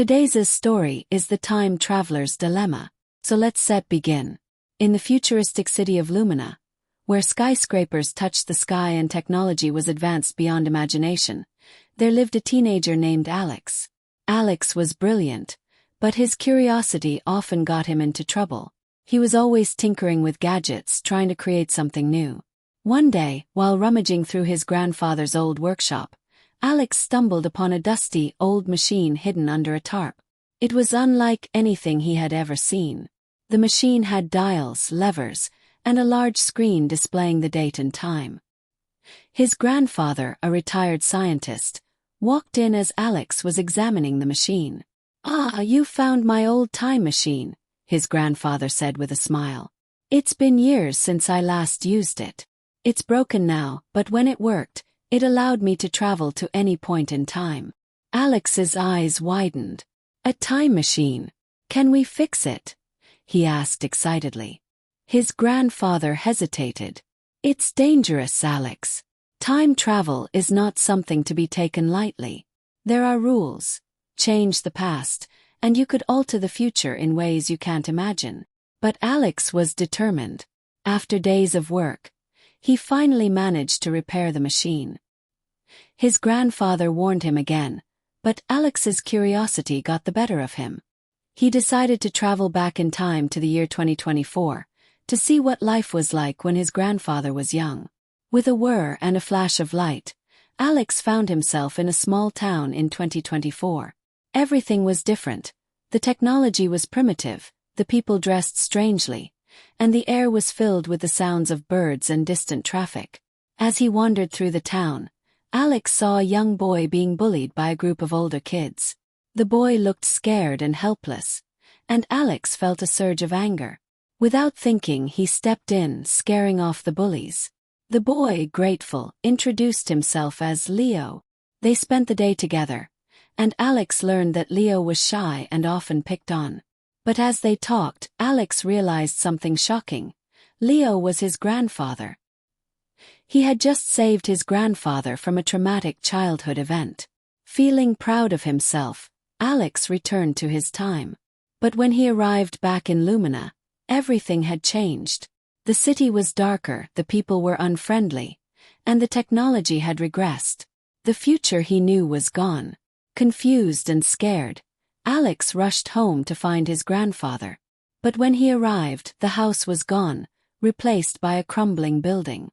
Today's story is the time traveler's dilemma. So let's begin. In the futuristic city of Lumina, where skyscrapers touched the sky and technology was advanced beyond imagination, there lived a teenager named Alex. Alex was brilliant, but his curiosity often got him into trouble. He was always tinkering with gadgets, trying to create something new. One day, while rummaging through his grandfather's old workshop, Alex stumbled upon a dusty, old machine hidden under a tarp. It was unlike anything he had ever seen. The machine had dials, levers, and a large screen displaying the date and time. His grandfather, a retired scientist, walked in as Alex was examining the machine. "Ah, you found my old time machine," his grandfather said with a smile. "It's been years since I last used it. It's broken now, but when it worked, it allowed me to travel to any point in time." Alex's eyes widened. "A time machine? Can we fix it?" he asked excitedly. His grandfather hesitated. "It's dangerous, Alex. Time travel is not something to be taken lightly. There are rules. Change the past, and you could alter the future in ways you can't imagine." But Alex was determined. After days of work, he finally managed to repair the machine. His grandfather warned him again, but Alex's curiosity got the better of him. He decided to travel back in time to the year 2024, to see what life was like when his grandfather was young. With a whir and a flash of light, Alex found himself in a small town in 2024. Everything was different. The technology was primitive, the people dressed strangely, and the air was filled with the sounds of birds and distant traffic. As he wandered through the town, Alex saw a young boy being bullied by a group of older kids. The boy looked scared and helpless, and Alex felt a surge of anger. Without thinking, he stepped in, scaring off the bullies. The boy, grateful, introduced himself as Leo. They spent the day together, and Alex learned that Leo was shy and often picked on. But as they talked, Alex realized something shocking. Leo was his grandfather. He had just saved his grandfather from a traumatic childhood event. Feeling proud of himself, Alex returned to his time. But when he arrived back in Lumina, everything had changed. The city was darker, the people were unfriendly, and the technology had regressed. The future he knew was gone. Confused and scared, Alex rushed home to find his grandfather. But when he arrived, the house was gone, replaced by a crumbling building.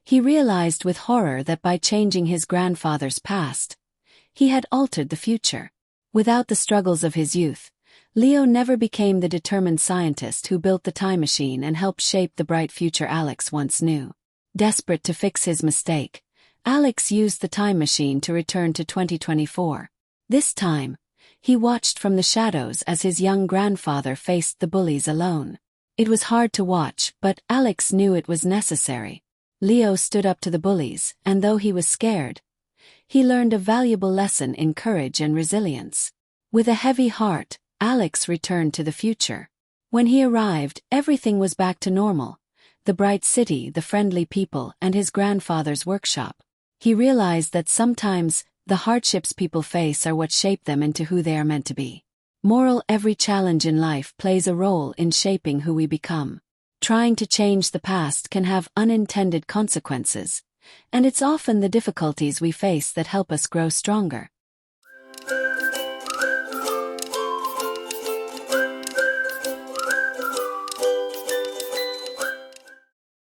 He realized with horror that by changing his grandfather's past, he had altered the future. Without the struggles of his youth, Leo never became the determined scientist who built the time machine and helped shape the bright future Alex once knew. Desperate to fix his mistake, Alex used the time machine to return to 2024. This time, he watched from the shadows as his young grandfather faced the bullies alone. It was hard to watch, but Alex knew it was necessary. Leo stood up to the bullies, and though he was scared, he learned a valuable lesson in courage and resilience. With a heavy heart, Alex returned to the future. When he arrived, everything was back to normal. The bright city, the friendly people, and his grandfather's workshop. He realized that sometimes, the hardships people face are what shape them into who they are meant to be. Moral: every challenge in life plays a role in shaping who we become. Trying to change the past can have unintended consequences, and it's often the difficulties we face that help us grow stronger.